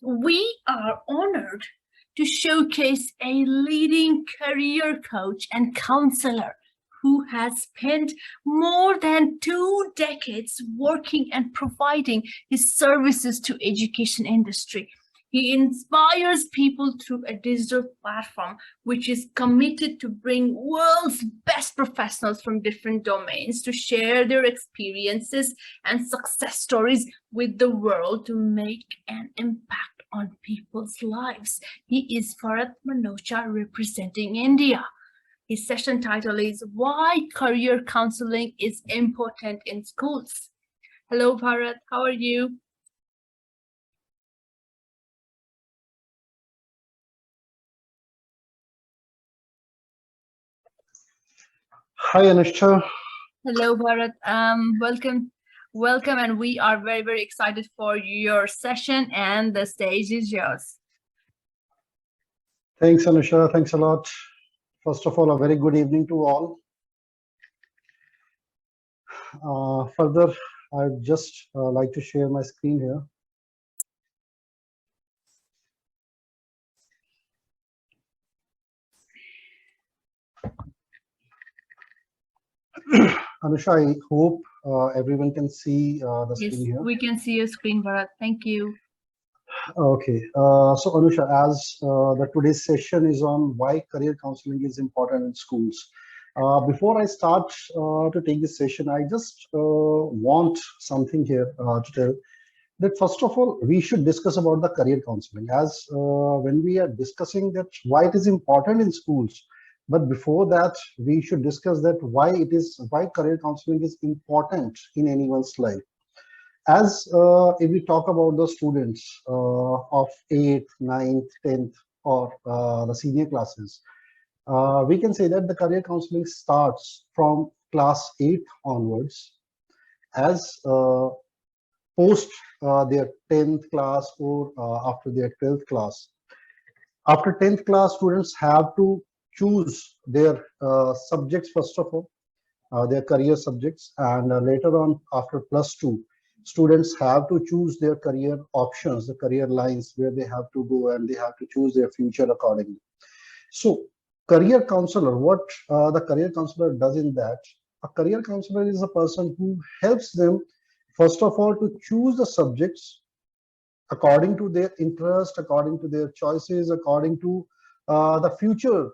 We are honored to showcase a leading career coach and counselor who has spent more than 2 decades working and providing his services to education industry. He inspires people through a digital platform which is committed to bring world's best professionals from different domains to share their experiences and success stories with the world to make an impact on people's lives. He is Bharat Manocha representing India. His session title is Why Career Counseling is Important in Schools. Hello, Bharat. How are you? Hi, Anushka. Hello, Bharat. Welcome, and we are very, very excited for your session, and the stage is yours. Thanks, Anushka. Thanks a lot. First of all, a very good evening to all. Further, I'd just like to share my screen here. Anusha, I hope everyone can see the Yes, screen here. we can see your screen, Bharat. Thank you. Okay. So, Anusha, as the today's session is on why career counseling is important in schools. Before I start to take this session, I just want something here to tell that first of all, we should discuss about the career counseling as when we are discussing that why it is important in schools. But before that, we should discuss that why career counseling is important in anyone's life. As if we talk about the students of 8th, 9th, 10th, or the senior classes, we can say that the career counseling starts from class 8 onwards as post their 10th class or after their 12th class. After 10th class, students have to choose their subjects first of all, their career subjects, and later on after plus 2, students have to choose their career options, the career lines where they have to go, and they have to choose their future accordingly. So, career counselor, what the career counselor does in that, a career counselor is a person who helps them, first of all, to choose the subjects according to their interest, according to their choices, according to the future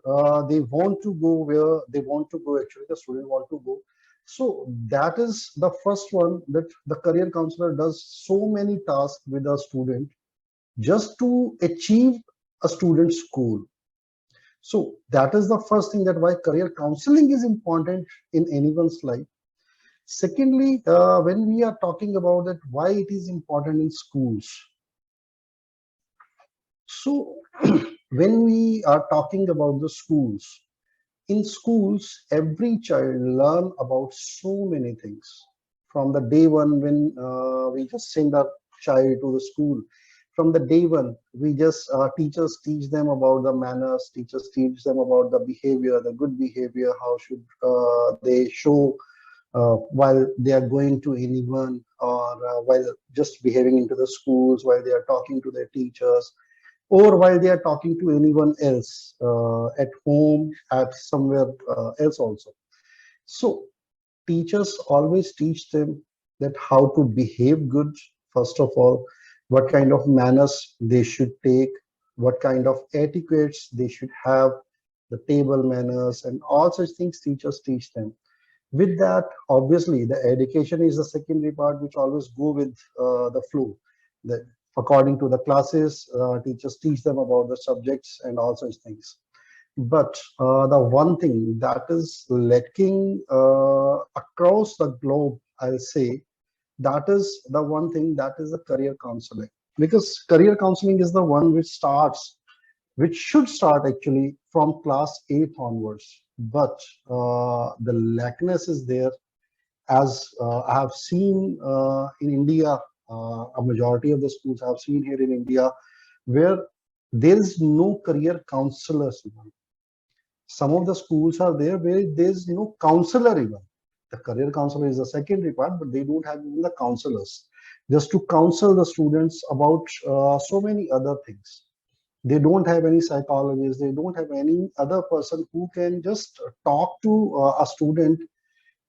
they want to go, where they want to go, actually, the student want to go. So that is the first one, that the career counselor does so many tasks with a student just to achieve a student's goal. So that is the first thing, that why career counseling is important in anyone's life. Secondly, when we are talking about that, why it is important in schools. So when we are talking about the schools, in schools, every child learn about so many things. From the day one, when we just send our child to the school, from the day one, we just teachers teach them about the manners, teachers teach them about the behavior, the good behavior, how should they show while they are going to anyone, or while just behaving into the schools, while they are talking to their teachers, or while they are talking to anyone else at home, at somewhere else also. So teachers always teach them that how to behave good, first of all, what kind of manners they should take, what kind of etiquettes they should have, the table manners, and all such things teachers teach them. With that, obviously, the education is the secondary part, which always go with the flow. The, according to the classes, teachers teach them about the subjects and all such things. But the one thing that is lacking across the globe, I'll say, that is the one thing, that is the career counseling. Because career counseling is the one which should start actually from class 8 onwards. But the lackness is there, as I have seen in India, a majority of the schools I have seen here in India, where there is no career counselors even. Some of the schools are there where there is no counselor even. The career counselor is the secondary part, but they don't have even the counselors. just to counsel the students about so many other things. They don't have any psychologist, they don't have any other person who can just talk to a student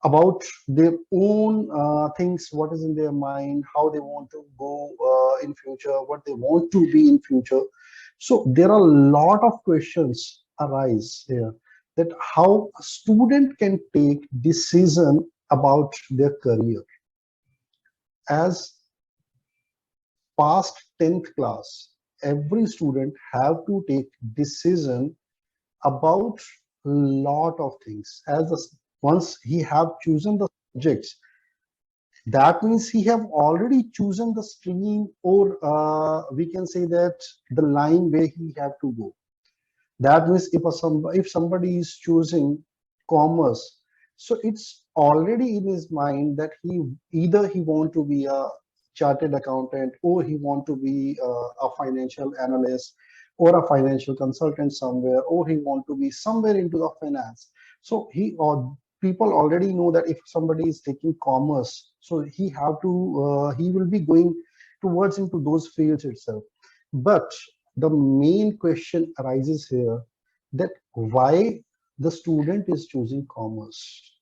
about their own things, what is in their mind, how they want to go in future, what they want to be in future. So there are a lot of questions arise here, that how a student can take decision about their career. As past 10th class, every student have to take decision about lot of things. Once he have chosen the subjects, that means he have already chosen the stream, or we can say that the line where he have to go. That means if somebody is choosing commerce, so it's already in his mind that he want to be a chartered accountant, or he want to be a financial analyst, or a financial consultant somewhere, or he want to be somewhere into the finance. So people already know that if somebody is taking commerce, so he will be going towards into those fields itself. But the main question arises here, that why the student is choosing commerce,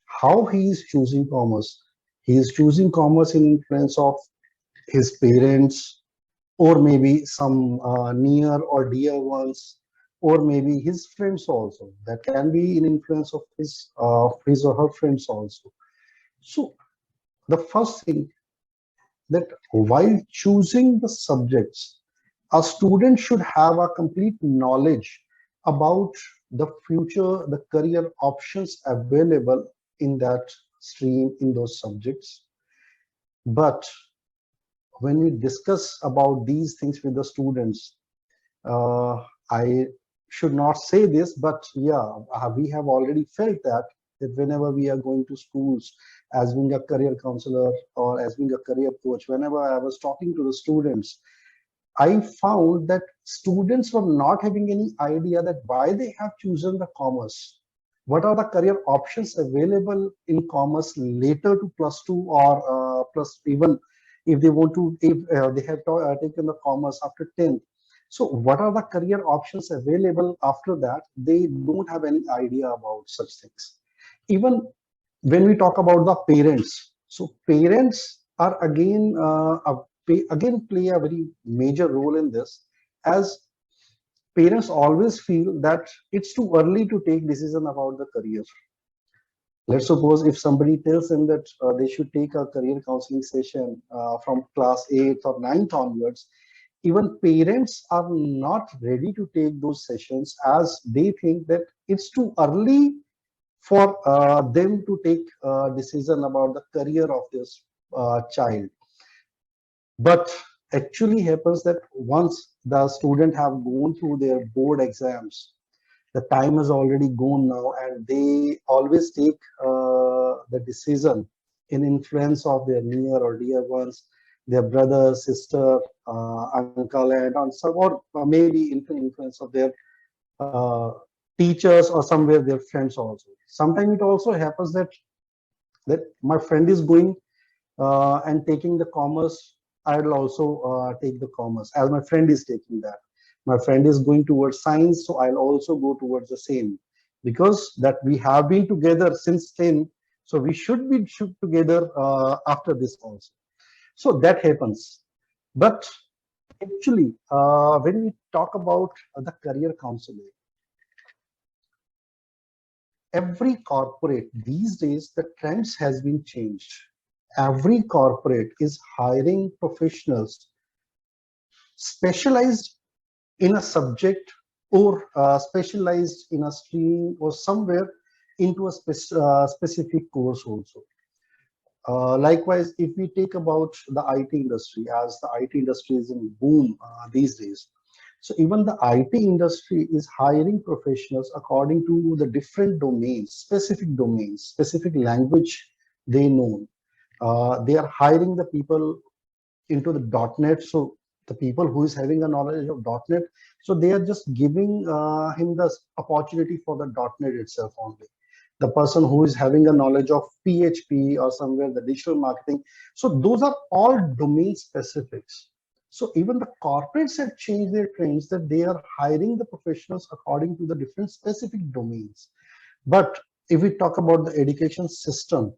how he is choosing commerce. He is choosing commerce in influence of his parents, or maybe some near or dear ones, or maybe his friends also. That can be in influence of his or her friends also. So the first thing, that while choosing the subjects, a student should have a complete knowledge about the future, the career options available in that stream, in those subjects. But when we discuss about these things with the students, I should not say this, but yeah, we have already felt that whenever we are going to schools as being a career counselor or as being a career coach, whenever I was talking to the students, I found that students were not having any idea that why they have chosen the commerce. What are the career options available in commerce later to plus two, or plus, even if they want to, if they have taken the commerce after 10th. So what are the career options available after that? They don't have any idea about such things. Even when we talk about the parents, so parents are again play a very major role in this, as parents always feel that it's too early to take decision about the career. Let's suppose if somebody tells them that they should take a career counseling session from class 8th or 9th onwards, even parents are not ready to take those sessions, as they think that it's too early for them to take a decision about the career of this child. But actually happens that once the student have gone through their board exams, the time is already gone now, and they always take the decision in influence of their near or dear ones, their brother, sister, uncle, and on some, or maybe influence of their uh, teachers, or somewhere their friends also. Sometimes it also happens that my friend is going and taking the commerce, I will also take the commerce, as my friend is taking that. My friend is going towards science, so I'll also go towards the same, because that we have been together since 10, so we should together after this also. So that happens. But actually, when we talk about the career counseling, every corporate these days, the trends has been changed. Every corporate is hiring professionals specialized in a subject, or specialized in a stream, or somewhere into a specific course also. Likewise, if we take about the IT industry, as the IT industry is in boom these days, so even the IT industry is hiring professionals according to the different domains, specific language they know. They are hiring the people into the .NET. So the people who is having a knowledge of .NET, so they are just giving him the opportunity for the .NET itself only. the person who is having a knowledge of PHP or somewhere the digital marketing. So those are all domain specifics. So even the corporates have changed their trends that they are hiring the professionals according to the different specific domains. But if we talk about the education system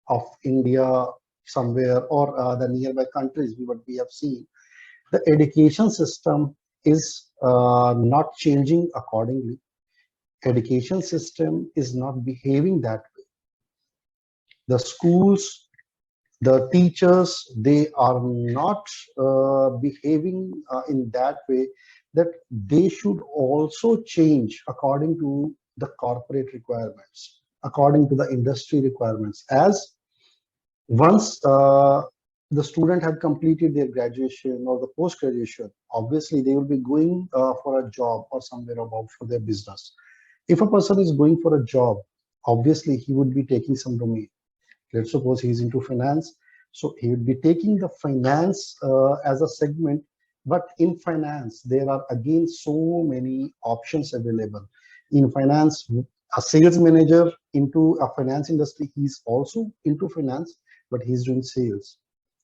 of India somewhere or the nearby countries, what we have seen, the education system is not changing accordingly. Education system is not behaving that way. The schools, the teachers, they are not behaving in that way, that they should also change according to the corporate requirements, according to the industry requirements. As once the student had completed their graduation or the post graduation, obviously they will be going for a job or somewhere about for their business. If a person is going for a job, obviously he would be taking some domain. Let's suppose he's into finance, so he would be taking the finance as a segment. But in finance there are again so many options available. In finance, a sales manager into a finance industry, he's also into finance, but he's doing sales.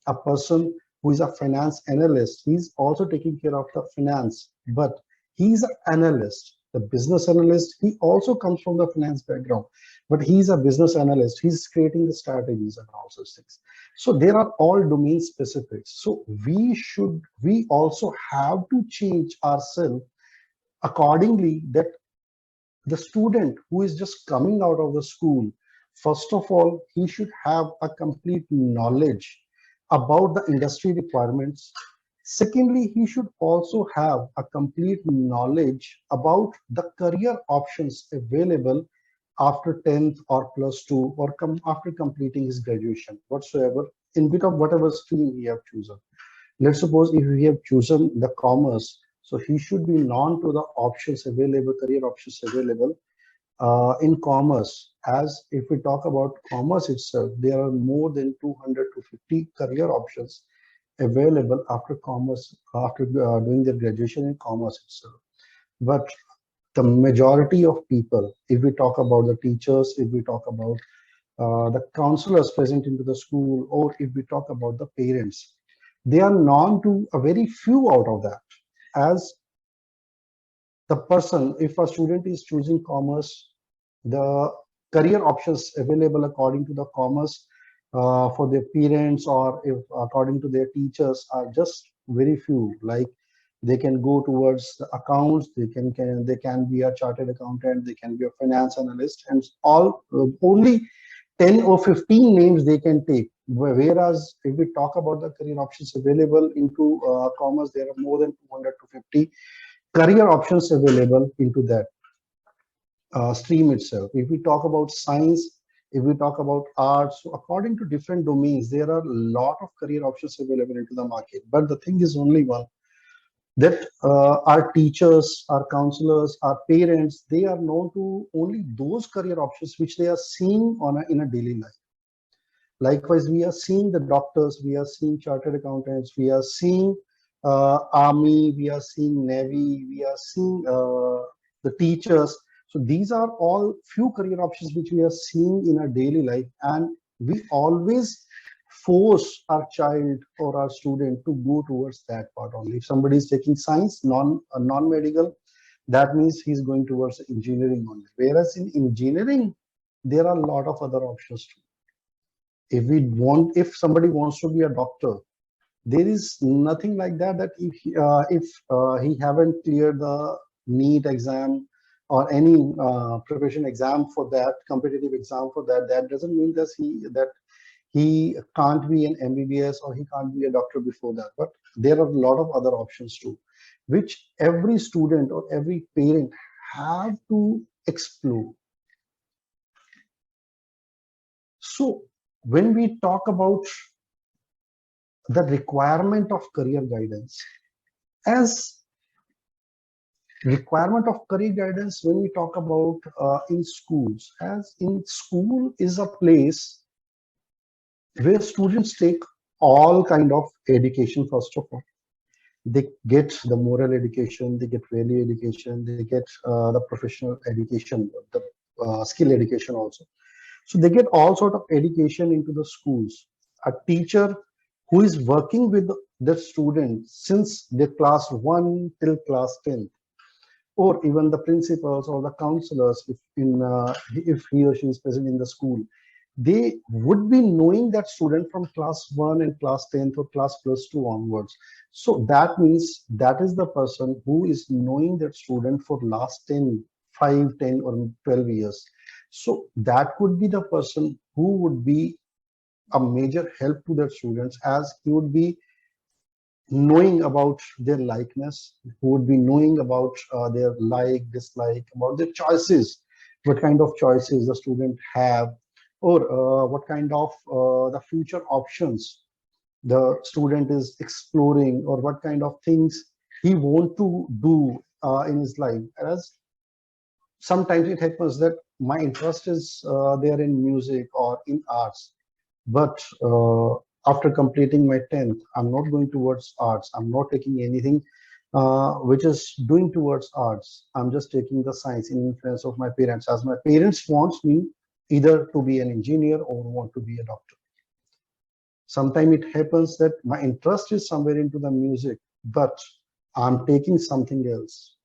A person who is a finance analyst, he's also taking care of the finance, but he's an analyst. The business analyst, he also comes from the finance background, but he's a business analyst. He's creating the strategies and all those things. So there are all domain specifics. So we also have to change ourselves accordingly, that the student who is just coming out of the school, first of all, he should have a complete knowledge about the industry requirements. Secondly, he should also have a complete knowledge about the career options available after 10th or plus 2 or after completing his graduation, whatsoever, in bit of whatever stream he have chosen. Let's suppose if we have chosen the commerce, so he should be known to the options available, career options available in commerce. As if we talk about commerce itself, there are more than 200 to 50 career options available after commerce, after doing their graduation in commerce itself. But the majority of people, if we talk about the teachers, if we talk about the counselors present into the school, or if we talk about the parents, they are known to a very few out of that. As the person, if a student is choosing commerce, the career options available according to the commerce for their parents or if according to their teachers are just very few. Like they can go towards the accounts, they can be a chartered accountant, they can be a finance analyst, and all only 10 or 15 names they can take. Whereas if we talk about the career options available into commerce, there are more than 200 to 50 career options available into that stream itself. If we talk about science, if we talk about arts, so according to different domains, there are a lot of career options available into the market. But the thing is only one, that our teachers, our counselors, our parents, they are known to only those career options which they are seeing in a daily life. Likewise, we are seeing the doctors, we are seeing chartered accountants, we are seeing army, we are seeing navy, we are seeing the teachers. So these are all few career options which we are seeing in our daily life, and we always force our child or our student to go towards that part only. If somebody is taking science, non-medical, that means he's going towards engineering only. Whereas in engineering, there are a lot of other options too. If somebody wants to be a doctor, there is nothing like that, that if he haven't cleared the NEET exam or any preparation exam for that, competitive exam for that, that doesn't mean that he can't be an MBBS or he can't be a doctor before that. But there are a lot of other options too, which every student or every parent have to explore. So when we talk about the requirement of career guidance, as requirement of career guidance, when we talk about in schools, as in school is a place where students take all kind of education. First of all, they get the moral education, they get value education, they get the professional education, skill education also. So they get all sort of education into the schools. A teacher who is working with the student since their class 1 till class 10, or even the principals or the counselors, if he or she is present in the school, they would be knowing that student from class 1 and class 10th or class plus 2 onwards. So that means that is the person who is knowing that student for last 10, 5, 10, or 12 years. So that could be the person who would be a major help to their students, as he would be knowing about their likeness, who would be knowing about their like, dislike, about their choices, what kind of choices the student have, or what kind of the future options the student is exploring, or what kind of things he want to do in his life. As sometimes it happens that my interest is there in music or in arts, but after completing my 10th, I'm not going towards arts. I'm not taking anything which is doing towards arts. I'm just taking the science in influence of my parents, as my parents wants me either to be an engineer or want to be a doctor. Sometimes it happens that my interest is somewhere into the music, but I'm taking something else.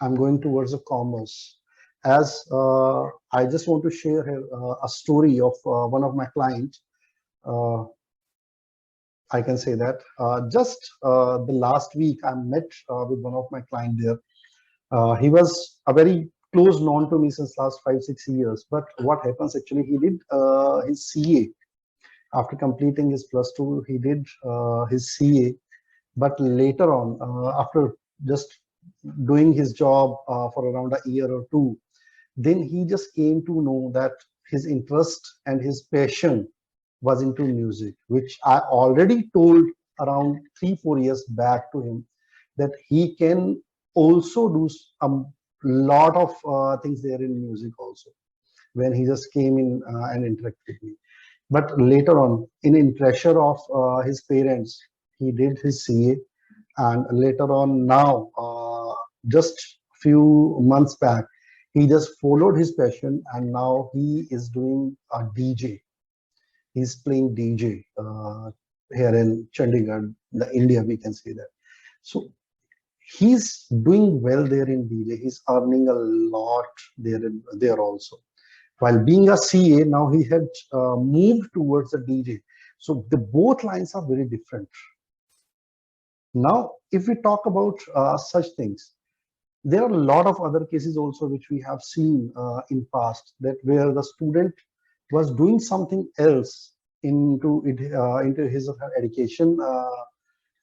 I'm going towards a commerce. As I just want to share here a story of one of my clients. Uh, I can say that just the last week I met with one of my clients there. He was a very close known to me since last 5 6 years. But what happens actually, he did his CA after completing his plus two. He did his CA, but later on, after just doing his job for around a year or two, then he just came to know that his interest and his passion was into music, which I already told around 3 4 years back to him, that he can also do a lot of things there in music also, when he just came in and interacted with me. But later on, in pressure of his parents, he did his CA, and later on now, just few months back, he just followed his passion, and now he is doing a DJ. He's playing DJ here in Chandigarh, the India, we can say that. So he's doing well there in DJ. He's earning a lot there also. While being a CA, now he had moved towards the DJ. So the both lines are very different. Now, if we talk about such things, there are a lot of other cases also which we have seen in past, that where the student was doing something else into his or her education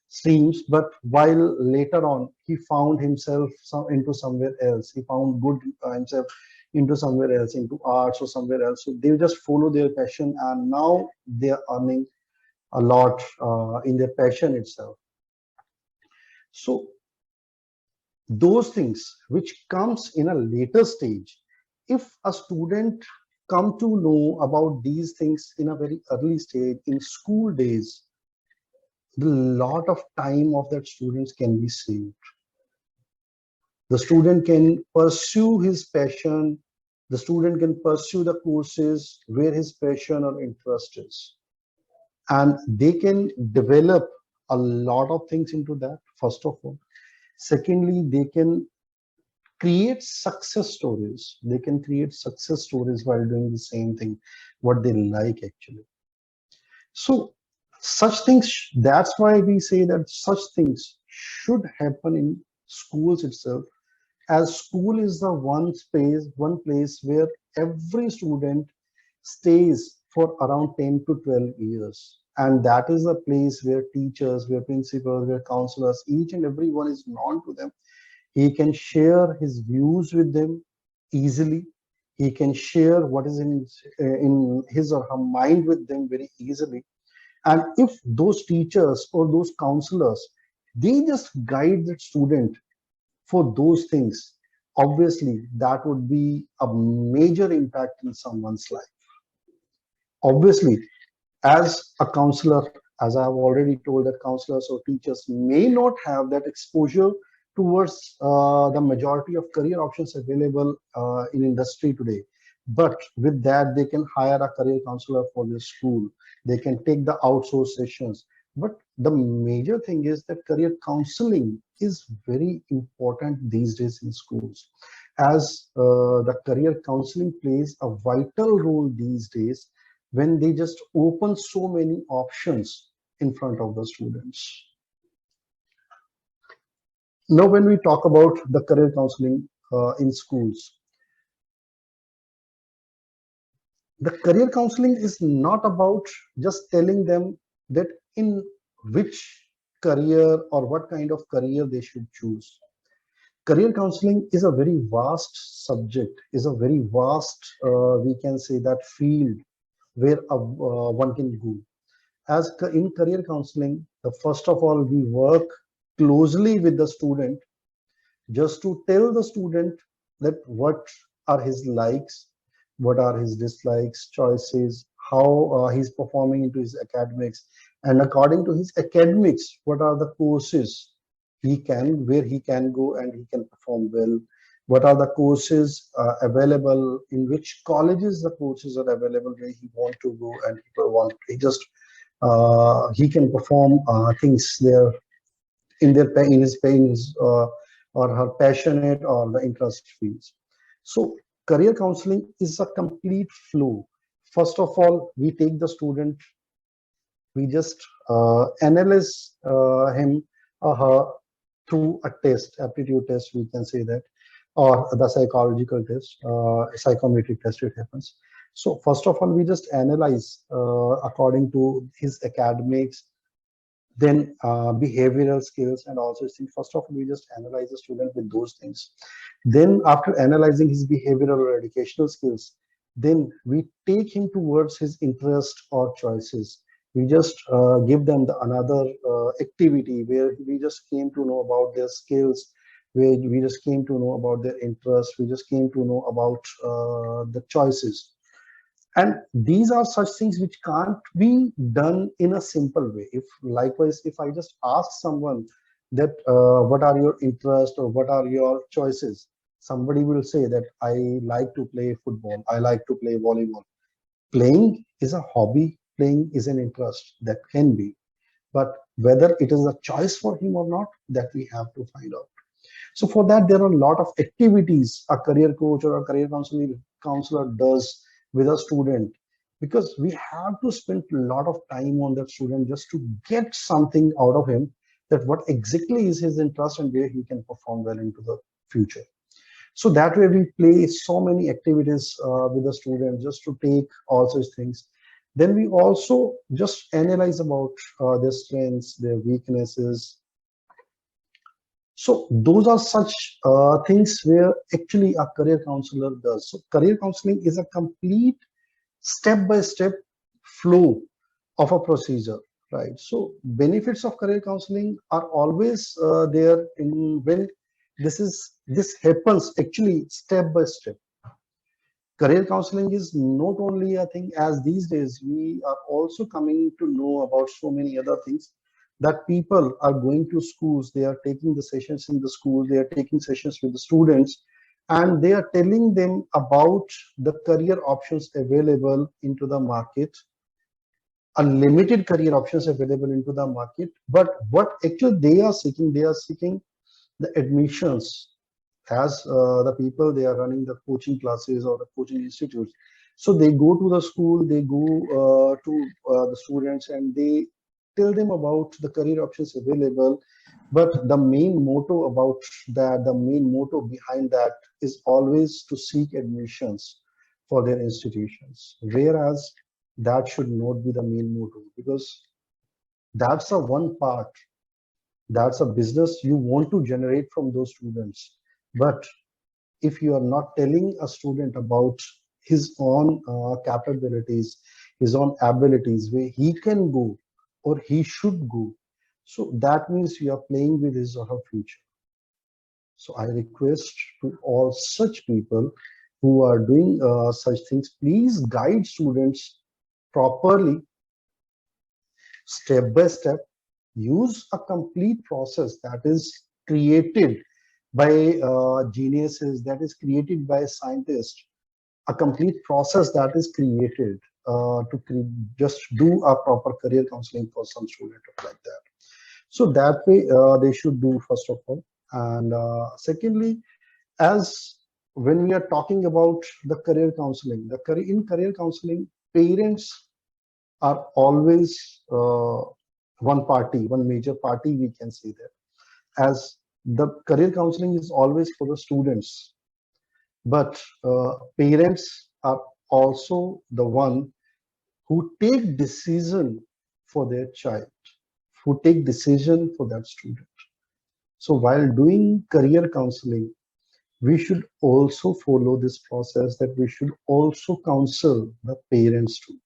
streams, but while later on he found himself into somewhere else, he found good himself into somewhere else, into arts or somewhere else. So they just follow their passion, and now they are earning a lot in their passion itself. So those things which comes in a later stage, if a student come to know about these things in a very early stage in school days, the lot of time of that students can be saved. The student can pursue his passion. The student can pursue the courses where his passion or interest is, and they can develop a lot of things into that, first of all. Secondly, they can create success stories. They can create success stories while doing the same thing, what they like actually. So such things, that's why we say that such things should happen in schools itself, as school is the one place where every student stays for around 10 to 12 years. And that is the place where teachers, where principals, where counselors, each and every one is known to them. He can share his views with them easily. He can share what is in his or her mind with them very easily. And if those teachers or those counselors, they just guide the student for those things, obviously that would be a major impact in someone's life. Obviously, as a counselor, as I've already told, that counselors or teachers may not have that exposure towards the majority of career options available in industry today. But with that, they can hire a career counselor for their school. They can take the outsourced sessions. But the major thing is that career counseling is very important these days in schools, as the career counseling plays a vital role these days when they just open so many options in front of the students. Now, when we talk about the career counseling in schools, the career counseling is not about just telling them that in which career or what kind of career they should choose. Career counseling is a very vast subject, is a very vast, we can say that field where one can go. As in career counseling, the first of all, we work closely with the student just to tell the student that what are his likes, what are his dislikes, choices, how he's performing into his academics, and according to his academics, what are the courses where he can go and he can perform well. What are the courses available? In which colleges the courses are available where he want to go and he just he can perform things there in his pains or her passionate or the interest fields. So career counseling is a complete flow. First of all, we take the student, we just analyze him or her through a test, aptitude test, we can say that, or the psychological test, psychometric test, it happens. So first of all, we just analyze according to his academics, then behavioral skills and also things. First of all, we just analyze the student with those things. Then after analyzing his behavioral or educational skills, then we take him towards his interest or choices. We just give them another activity where we just came to know about their skills, where we just came to know about their interests, we just came to know about the choices. And these are such things which can't be done in a simple way. If likewise, if I just ask someone that what are your interests or what are your choices, somebody will say that I like to play football, I like to play volleyball. Playing is a hobby, playing is an interest, that can be, but whether it is a choice for him or not, that we have to find out. So for that, there are a lot of activities a career coach or a career counselor does with a student, because we have to spend a lot of time on that student just to get something out of him, that what exactly is his interest and where he can perform well into the future. So that way we play so many activities with the student just to take all such things. Then we also just analyze about their strengths, their weaknesses. So those are such things where actually a career counselor does. So career counseling is a complete step-by-step flow of a procedure, right? So benefits of career counseling are always there in when this happens actually step by step. Career counseling is not only a thing, as these days we are also coming to know about so many other things, that people are going to schools, they are taking the sessions in the school, they are taking sessions with the students, and they are telling them about the career options available into the market, a limited career options available into the market. But what actually they are seeking the admissions, as the people they are running the coaching classes or the coaching institutes. So they go to the school, they go to the students, and they tell them about the career options available. But the main motto about that, the main motto behind that is always to seek admissions for their institutions, whereas that should not be the main motto, because that's a one part, that's a business you want to generate from those students. But if you are not telling a student about his own capabilities, his own abilities, where he can go or he should go, so that means you are playing with his or her future. So I request to all such people who are doing such things, please guide students properly, step by step. Use a complete process that is created by geniuses, that is created by scientists, a complete process that is created just do a proper career counseling for some student like that. So that way they should do first of all. And secondly, as when we are talking about the career counseling, in career counseling, parents are always one major party, we can say that, as the career counseling is always for the students, but parents are also the one who take decision for their child, who take decision for that student. So while doing career counseling, we should also follow this process, that we should also counsel the parents too,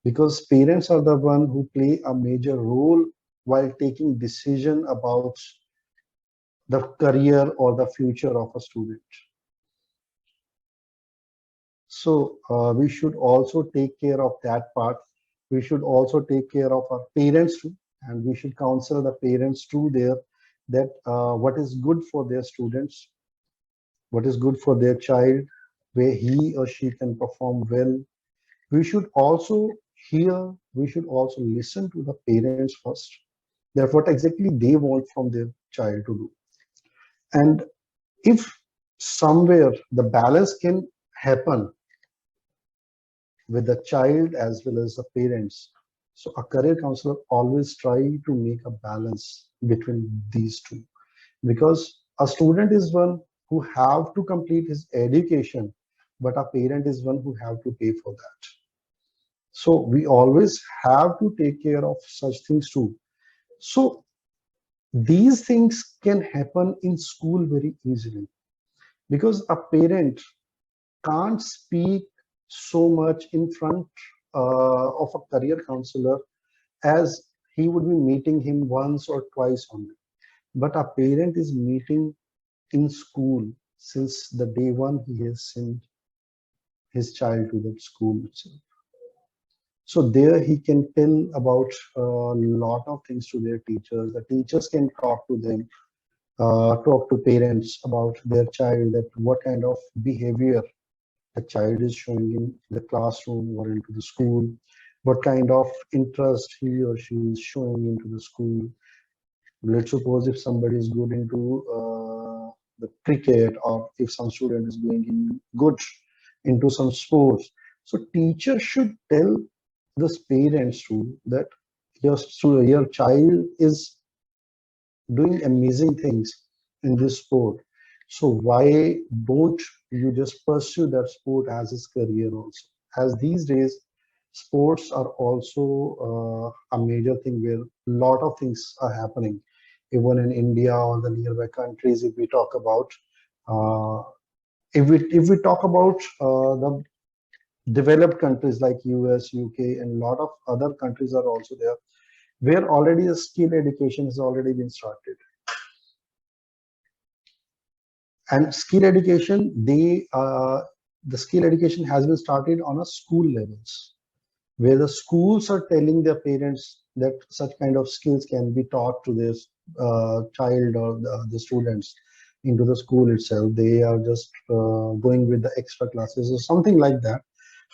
because parents are the one who play a major role while taking decision about the career or the future of a student. So we should also take care of that part. We should also take care of our parents too, and we should counsel the parents too there, that what is good for their students, what is good for their child, where he or she can perform well. We should also hear, we should also listen to the parents first, that what exactly they want from their child to do. And if somewhere the balance can happen with the child as well as the parents, so a career counselor always try to make a balance between these two, because a student is one who have to complete his education, but a parent is one who have to pay for that. So we always have to take care of such things too. So these things can happen in school very easily, because a parent can't speak so much in front of a career counselor, as he would be meeting him once or twice only. But a parent is meeting in school since the day one he has sent his child to the school itself. So there he can tell about a lot of things to their teachers. The teachers can talk to them, talk to parents about their child, that what kind of behavior the child is showing in the classroom or into the school, what kind of interest he or she is showing into the school. Let's suppose if somebody is good into the cricket, or if some student is going in good into some sports. So teacher should tell the parents too, that your child is doing amazing things in this sport. So why don't you just pursue that sport as his career also? As these days, sports are also a major thing where a lot of things are happening, even in India or the nearby countries. If we talk about, uh, if we talk about the developed countries like US, UK, and a lot of other countries are also there, where already the skill education has already been started. And skill education, the skill education has been started on a school levels, where the schools are telling their parents that such kind of skills can be taught to their child or the students into the school itself. They are just going with the extra classes or something like that.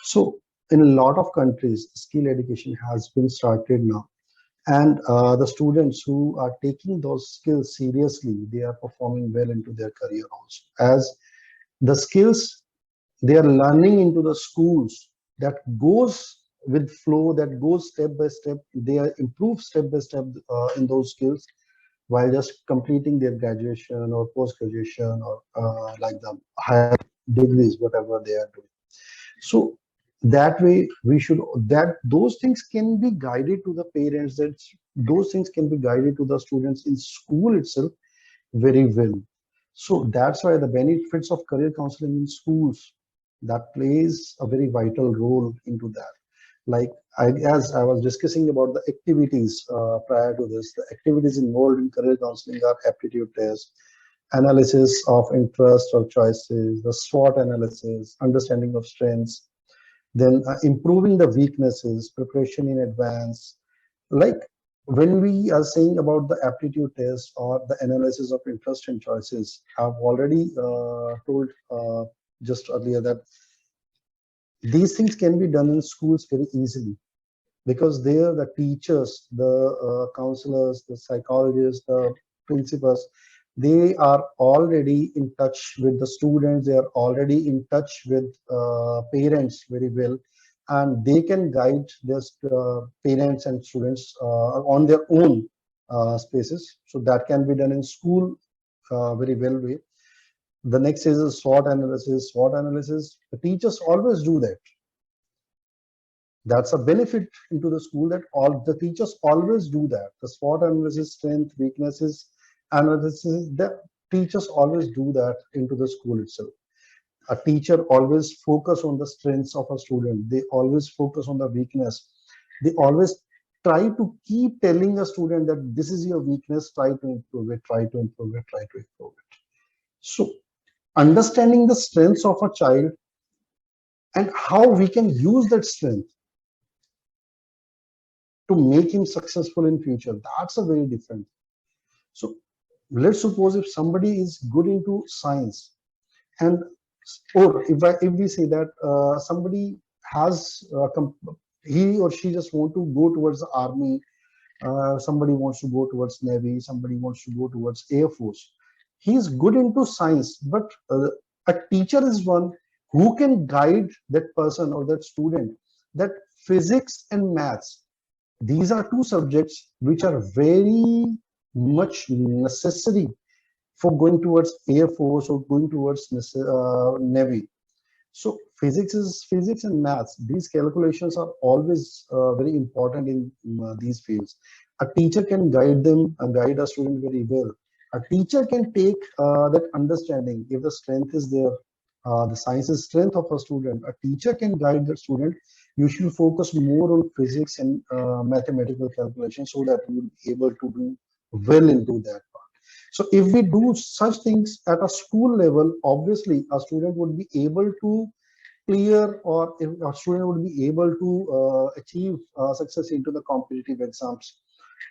So in a lot of countries, skill education has been started now, and the students who are taking those skills seriously, they are performing well into their career also, as the skills they are learning into the schools, that goes with flow, that goes step by step, they are improved step by step in those skills, while just completing their graduation or post graduation, or like the higher degrees, whatever they are doing. So that way we should, that those things can be guided to the parents, that those things can be guided to the students in school itself very well. So that's why the benefits of career counseling in schools, that plays a very vital role into that. Like as I was discussing about the activities prior to this, the activities involved in career counseling are aptitude tests, analysis of interest or choices, the SWOT analysis, understanding of strengths, then improving the weaknesses, preparation in advance. Like when we are saying about the aptitude test or the analysis of interest and choices, I've already told. just earlier that these things can be done in schools very easily, because there the teachers, the counselors, the psychologists, the principals, they are already in touch with the students, they are already in touch with parents very well, and they can guide their parents and students on their own spaces. So that can be done in school very well way. The next is a SWOT analysis. SWOT analysis, the teachers always do that. That's a benefit into the school, that all the teachers always do that. The SWOT analysis, strength, weaknesses analysis, the teachers always do that into the school itself. A teacher always focus on the strengths of a student. They always focus on the weakness. They always try to keep telling a student that this is your weakness, try to improve it, try to improve it, try to improve it. So understanding the strengths of a child and how we can use that strength to make him successful in future, that's a very different. So let's suppose if somebody is good into science, and or if we say that somebody has he or she just want to go towards the army, somebody wants to go towards navy, somebody wants to go towards air force. He is good into science, but a teacher is one who can guide that person or that student, that physics and maths, these are two subjects which are very much necessary for going towards air force or going towards navy. So physics and maths. These calculations are always very important in these fields. A teacher can guide them, guide a student very well. A teacher can take that understanding. If the strength is there, the science is strength of a student. A teacher can guide the student. You should focus more on physics and mathematical calculations so that you will be able to do well into that. So if we do such things at a school level, obviously a student would be able to clear, or if a student would be able to achieve success into the competitive exams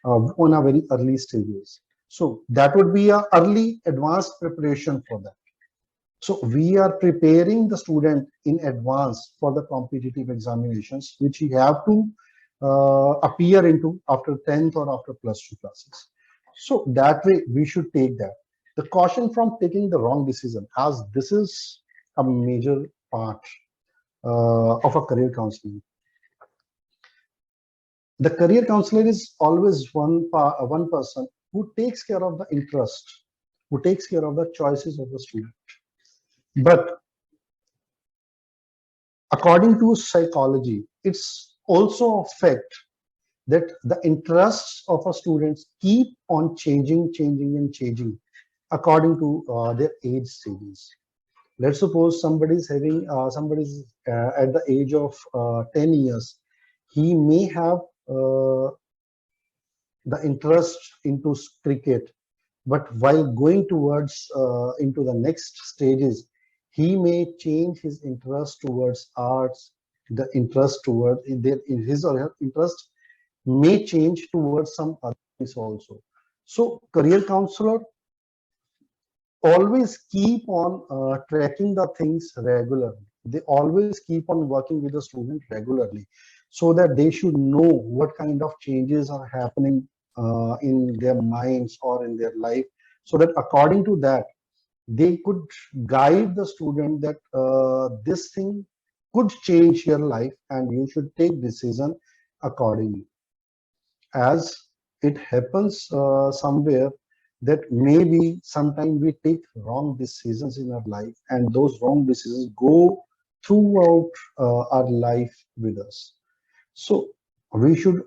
on a very early stages. So that would be a early advanced preparation for that. So we are preparing the student in advance for the competitive examinations, which he have to appear into after 10th or after plus 2 classes. So that way we should take that. The caution from taking the wrong decision, as this is a major part of a career counseling. The career counselor is always one person who takes care of the interest, who takes care of the choices of the student. But according to psychology, it's also a fact that the interests of a students keep on changing and changing according to their age stages. Let's suppose somebody's having somebody's at the age of 10 years, he may have the interest into cricket, but while going towards into the next stages, he may change his interest towards arts, the interest toward in his or her interest may change towards some other things also. So career counselor always keep on tracking the things regularly. They always keep on working with the student regularly, so that they should know what kind of changes are happening in their minds or in their life, so that according to that they could guide the student that this thing could change your life and you should take decision accordingly. As it happens somewhere that maybe sometimes we take wrong decisions in our life, and those wrong decisions go throughout our life with us. So we should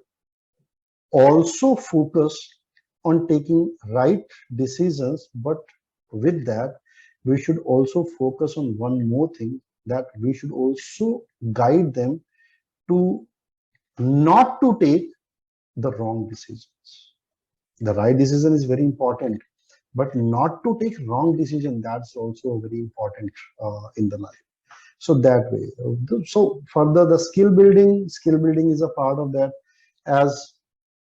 also focus on taking right decisions, but with that we should also focus on one more thing, that we should also guide them to not to take the wrong decisions. The right decision is very important, but not to take wrong decision, that's also very important in the life. So that way, so further the skill building is a part of that, as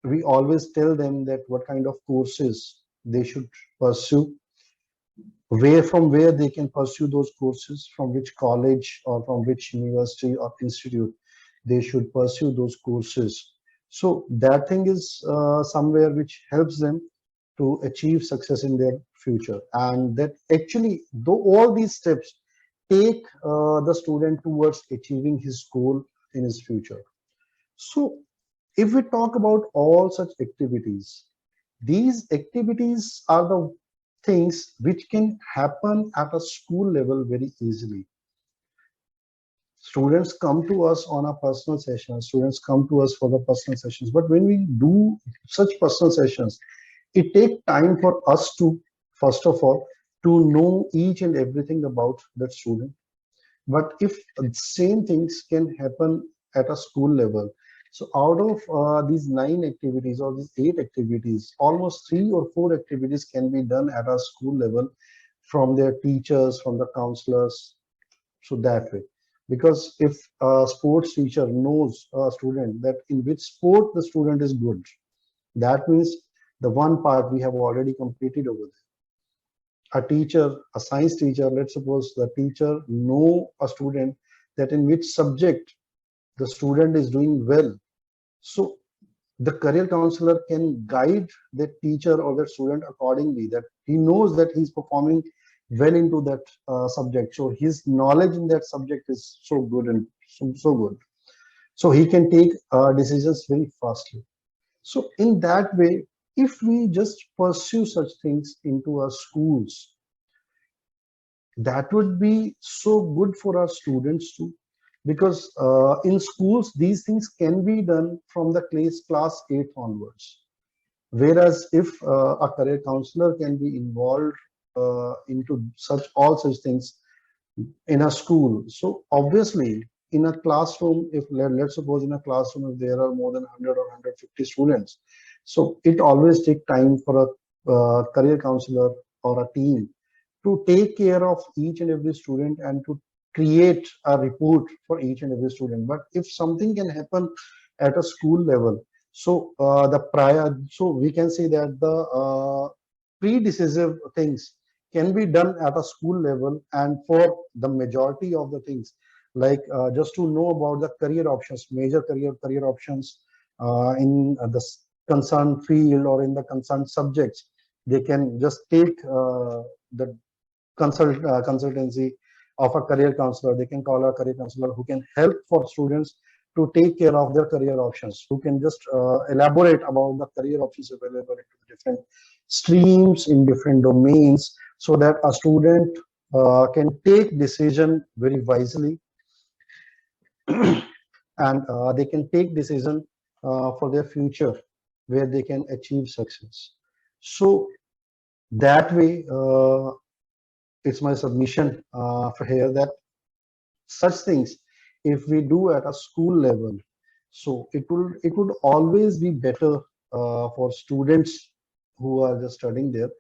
we always tell them that what kind of courses they should pursue, where they can pursue those courses, from which college or from which university or institute they should pursue those courses. So that thing is somewhere which helps them to achieve success in their future. And that actually, though all these steps take the student towards achieving his goal in his future. So if we talk about all such activities, these activities are the things which can happen at a school level very easily. Students come to us on a personal session, students come to us for the personal sessions, but when we do such personal sessions, it takes time for us to, first of all, to know each and everything about that student. But if same things can happen at a school level, so out of these 9 activities or these 8 activities, almost 3 or 4 activities can be done at a school level from their teachers, from the counselors. So that way, because if a sports teacher knows a student that in which sport the student is good, that means the one part we have already completed over there. A teacher, a science teacher, let's suppose the teacher know a student that in which subject the student is doing well. So the career counselor can guide that teacher or that student accordingly, that he knows that he's performing well into that subject. So his knowledge in that subject is so good and so good. So he can take decisions very fastly. So in that way, if we just pursue such things into our schools, that would be so good for our students too, because in schools these things can be done from the class 8 onwards. Whereas if a career counselor can be involved into all such things in a school, so obviously in a classroom, if let's suppose in a classroom if there are more than 100 or 150 students, so it always take time for a career counselor or a team to take care of each and every student and to create a report for each and every student. But if something can happen at a school level, so so we can say that the predecessive things can be done at a school level, and for the majority of the things, like just to know about the career options, major career options in the concerned field or in the concerned subjects, they can just take the consultancy of a career counselor. They can call a career counselor who can help for students to take care of their career options, who can just elaborate about the career options available in different streams in different domains, so that a student can take decision very wisely, and they can take decision for their future where they can achieve success. So that way, it's my submission for here that such things, if we do at a school level, so it would always be better for students who are just studying there,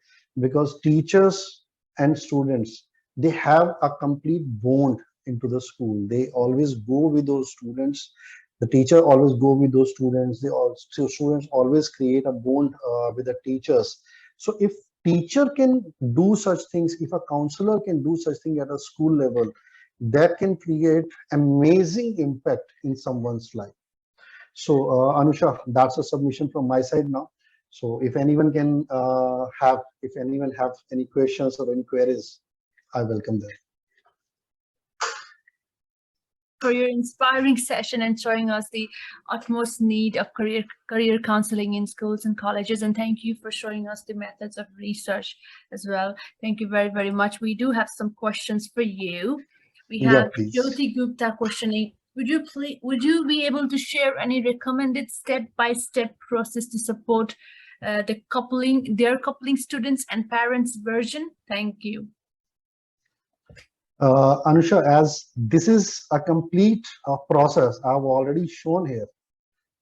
because teachers and students, they have a complete bond into the school. They always go with those students, the teacher always go with those students, they also students always create a bond with the teachers. So if teacher can do such things, if a counselor can do such thing at a school level, that can create amazing impact in someone's life. So Anusha, that's a submission from my side now. So if anyone can if anyone have any questions or any queries, I welcome them. For your inspiring session and showing us the utmost need of career counseling in schools and colleges. And thank you for showing us the methods of research as well. Thank you very, very much. We do have some questions for you. We Yeah, have please. Jyoti Gupta questioning, would you be able to share any recommended step-by-step process to support their coupling students and parents version? Thank you. Anusha, as this is a complete process I've already shown here,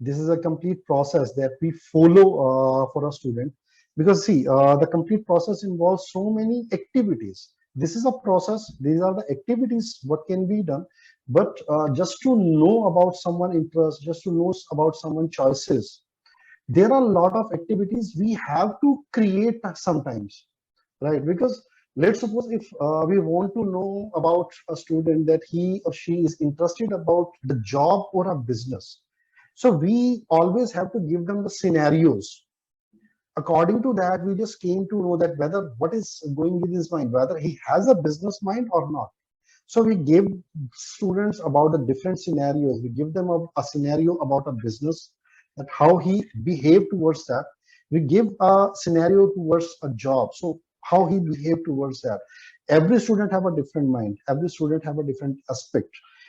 this is a complete process that we follow for a student, because see, the complete process involves so many activities. This is a process, these are the activities what can be done, but just to know about someone interest, just to know about someone choices, there are a lot of activities we have to create sometimes, right? Because Let's suppose if we want to know about a student that he or she is interested about the job or a business. So we always have to give them the scenarios. According to that, we just came to know that whether what is going in his mind, whether he has a business mind or not. So we give students about the different scenarios. We give them a scenario about a business, that how he behave towards that. We give a scenario towards a job. So how he behave towards that. Every student have a different mind. Every student have a different aspect.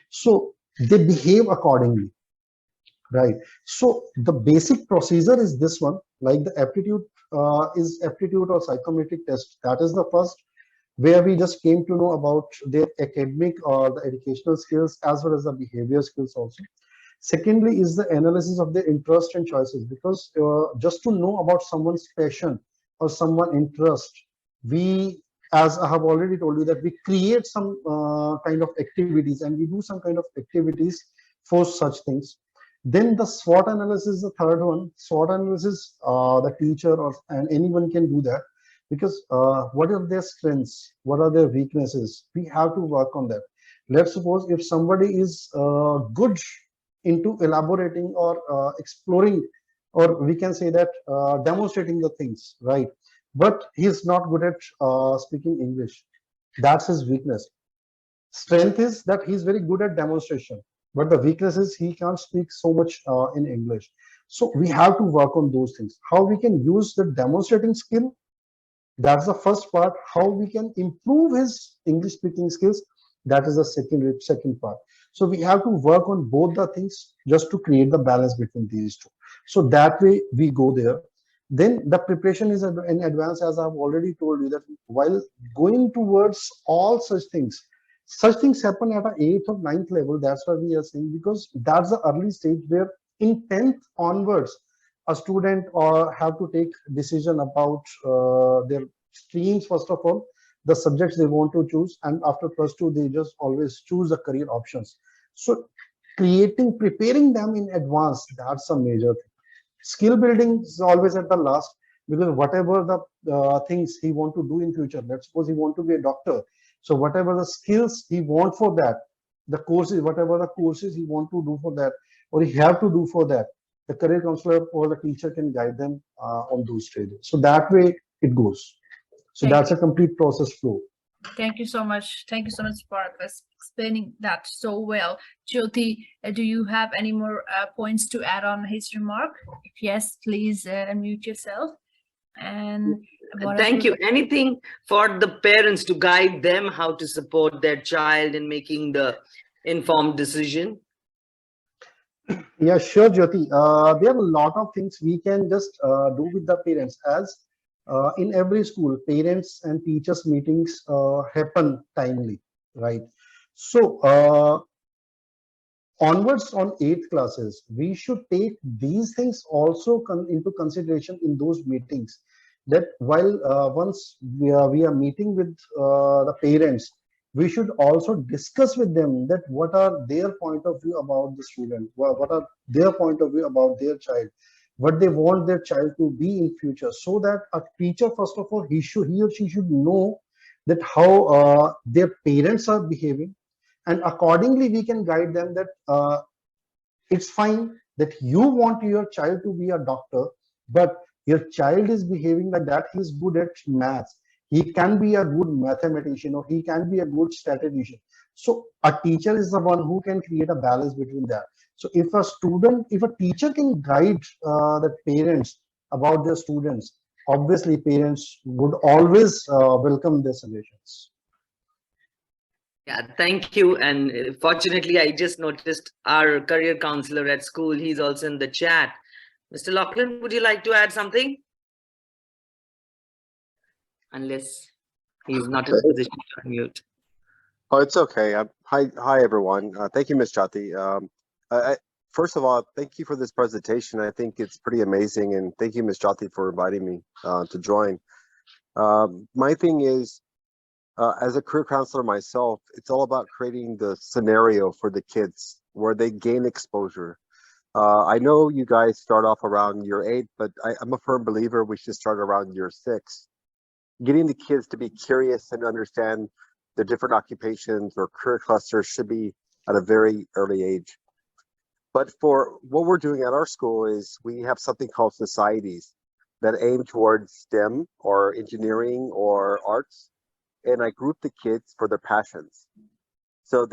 So they behave accordingly, right? So the basic procedure is this one, like the aptitude is aptitude or psychometric test. That is the first, where we just came to know about their academic or the educational skills as well as the behavior skills also. Secondly is the analysis of their interest and choices, because just to know about someone's passion or someone interest, we, as I have already told you, that we create some kind of activities and we do some kind of activities for such things. Then the SWOT analysis is the third one. SWOT analysis, the teacher or and anyone can do that, because what are their strengths, what are their weaknesses, we have to work on that. Let's suppose if somebody is good into elaborating or exploring, or we can say that demonstrating the things, right, but he's not good at speaking English, that's his weakness. Strength is that he's very good at demonstration, but the weakness is he can't speak so much in English. So we have to work on those things, how we can use the demonstrating skill. That's the first part. How we can improve his English speaking skills. That is the second part. So we have to work on both the things just to create the balance between these two. So that way we go there. Then the preparation is in advance, as I've already told you that while going towards all such things happen at an eighth or ninth level. That's what we are saying, because that's the early stage where in 10th onwards a student or have to take decision about their streams. First of all, the subjects they want to choose, and after plus two they just always choose the career options. So preparing them in advance, that's a major thing. Skill building is always at the last, because whatever the things he want to do in future, let's suppose he want to be a doctor, so whatever the skills he want for that, the courses, whatever the courses he want to do for that, or he have to do for that, the career counselor or the teacher can guide them on those stages. So that way it goes. So Thank that's a complete process flow. Thank you so much. Thank you so much for explaining that so well. Jyoti, do you have any more points to add on his remark? If yes, please unmute yourself. And Thank you. Anything for the parents to guide them how to support their child in making the informed decision? Yeah, sure, Jyoti. There are a lot of things we can just do with the parents, as in every school, parents and teachers meetings happen timely, right? So onwards on eighth classes, we should take these things also into consideration in those meetings. That while once we are meeting with the parents, we should also discuss with them that what are their point of view about the student, what are their point of view about their child, what they want their child to be in future, so that a teacher, first of all, he or she should know that how their parents are behaving, and accordingly we can guide them that it's fine that you want your child to be a doctor, but your child is behaving like that, he's good at maths, he can be a good mathematician, or he can be a good statistician. So a teacher is the one who can create a balance between that. So if a teacher can guide the parents about their students, obviously parents would always welcome their suggestions. Yeah, thank you. And fortunately, I just noticed our career counselor at school. He's also in the chat. Mr. Lachlan, would you like to add something? Unless he's not in a position to unmute. Oh, it's okay. Hi, everyone. Thank you, Ms. Jati. First of all, thank you for this presentation. I think it's pretty amazing, and thank you, Ms. Jati, for inviting me to join. My thing is, as a career counselor myself, it's all about creating the scenario for the kids where they gain exposure. I know you guys start off around year 8, but I'm a firm believer we should start around year 6. getting the kids to be curious and understand the different occupations or career clusters should be at a very early age. But for what we're doing at our school is we have something called societies that aim towards STEM or engineering or arts. And I group the kids for their passions. So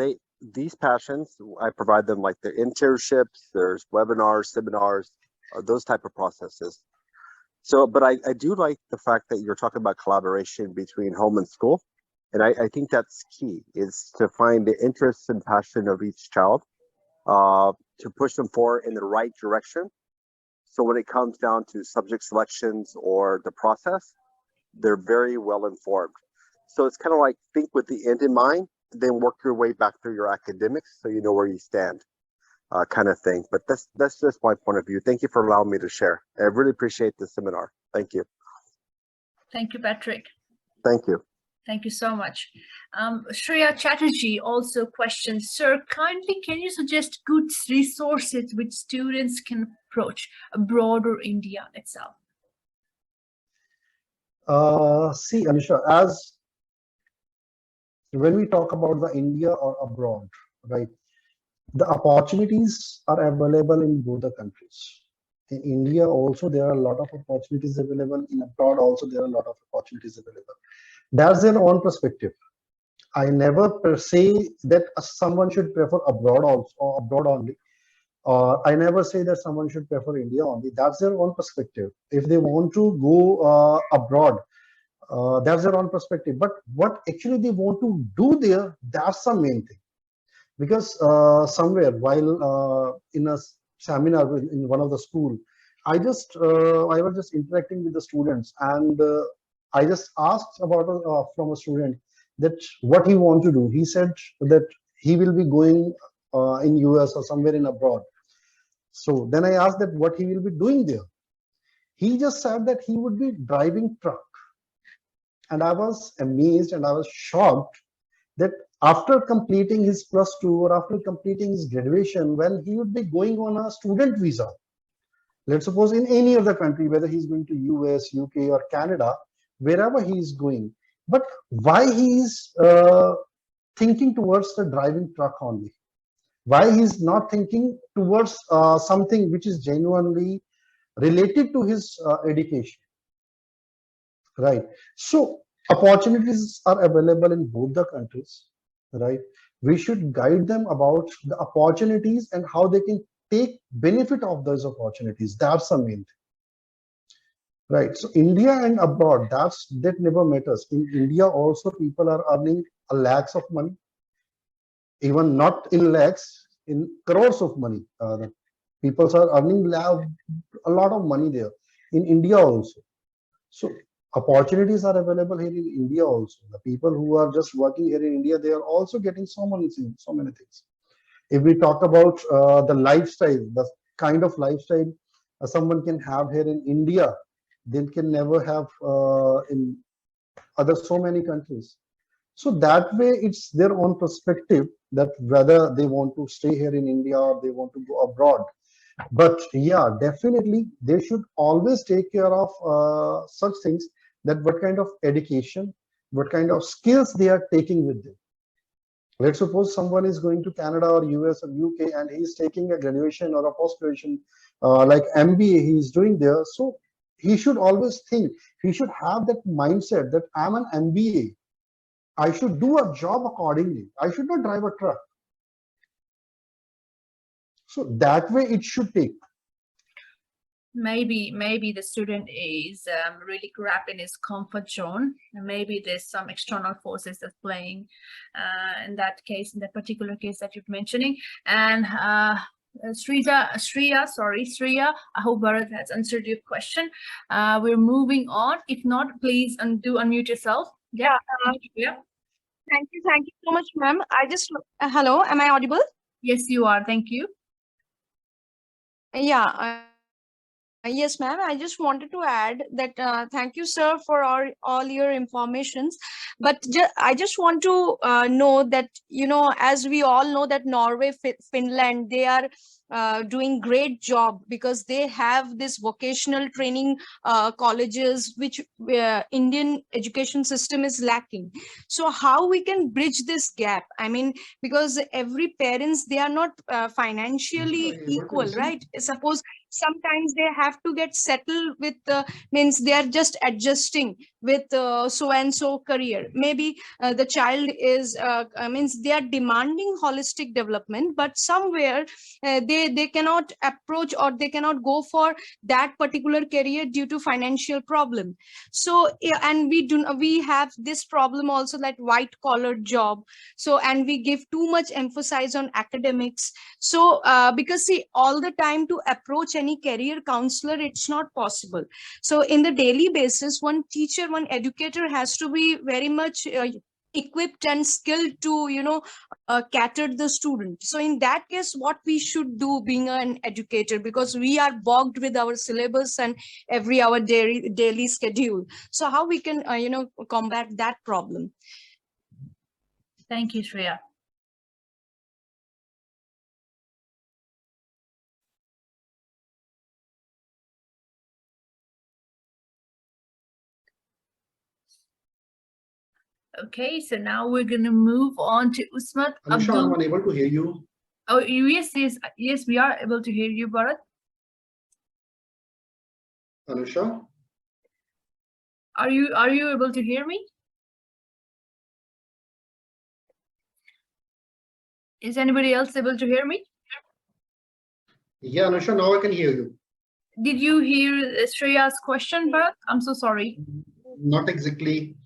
these passions, I provide them like their internships, there's webinars, seminars, those type of processes. So, but I do like the fact that you're talking about collaboration between home and school. And I think that's key, is to find the interests and passion of each child, to push them forward in the right direction. So when it comes down to subject selections or the process, they're very well informed. So it's kind of like think with the end in mind, then work your way back through your academics so you know where you stand, kind of thing. But that's just my point of view. Thank you for allowing me to share. I really appreciate the seminar. Thank you. Thank you, Patrick. Thank you. Thank you so much. Shreya Chatterjee also questions, sir, kindly can you suggest good resources which students can approach abroad or India itself? See, Anisha, as when we talk about the India or abroad, right, the opportunities are available in both the countries. In India also, there are a lot of opportunities available. In abroad also, there are a lot of opportunities available. That's their own perspective. I never per se that someone should prefer abroad also or abroad only. I never say that someone should prefer India only. That's their own perspective. If they want to go abroad, that's their own perspective. But what actually they want to do there, that's the main thing. Because somewhere while in a seminar in one of the school, I was just interacting with the students, and I just asked about from a student that what he want to do. He said that he will be going in US or somewhere in abroad. So then I asked that what he will be doing there. He just said that he would be driving truck. And I was amazed and I was shocked that after completing his +2 or after completing his graduation, when he would be going on a student visa, let's suppose in any other country, whether he's going to US, UK or Canada, wherever he is going, but why he is thinking towards the driving truck only? Why he's not thinking towards something which is genuinely related to his education, right? So opportunities are available in both the countries, right? We should guide them about the opportunities and how they can take benefit of those opportunities. That's the main thing, right? So India and abroad, that never matters. In India also, people are earning lakhs of money, even not in lakhs, in crores of money. People are earning a lot of money there in India also. So opportunities are available here in India also. The people who are just working here in India, they are also getting so many things. If we talk about the lifestyle, the kind of lifestyle someone can have here in India, they can never have in other so many countries. So that way, it's their own perspective that whether they want to stay here in India or they want to go abroad. But yeah, definitely they should always take care of such things, that what kind of education, what kind of skills they are taking with them. Let's suppose someone is going to Canada or US or UK and he's taking a graduation or a post-graduation like MBA he is doing there. So he should always think, he should have that mindset that I'm an MBA. I should do a job accordingly. I should not drive a truck. So that way it should take. Maybe the student is really trapped in his comfort zone, and maybe there's some external forces that's playing in that case, in that particular case that you're mentioning. And Shreya, I hope Bharat has answered your question. We're moving on. If not, please do unmute yourself. Yeah. Thank you so much, ma'am. I just hello, am I audible? Yes, you are. Thank you. Yeah. Yes, ma'am. I just wanted to add that thank you, sir, for all your informations. But I just want to know that, as we all know that Norway, Finland, they are doing great job because they have this vocational training colleges, which Indian education system is lacking. So how we can bridge this gap? I mean, because every parents, they are not financially equal, right? Suppose sometimes they have to get settled with means they are just adjusting with so and so career. Maybe the child is means they are demanding holistic development, but somewhere they cannot approach or they cannot go for that particular career due to financial problem. So and we have this problem also, that white collar job. So and we give too much emphasis on academics. So because see, all the time to approach any career counselor, it's not possible. So in the daily basis, one teacher, one educator has to be very much equipped and skilled to cater the student. So in that case, what we should do being an educator, because we are bogged with our syllabus and every hour daily schedule. So how we can combat that problem? Thank you, Shreya. Okay, so now we're going to move on to Usmat Anusha, Abdul. I'm unable to hear you. Oh, yes, we are able to hear you, Bharat. Anusha? Are you able to hear me? Is anybody else able to hear me? Yeah, Anusha, now I can hear you. Did you hear Shreya's question, Bharat? I'm so sorry. Not exactly.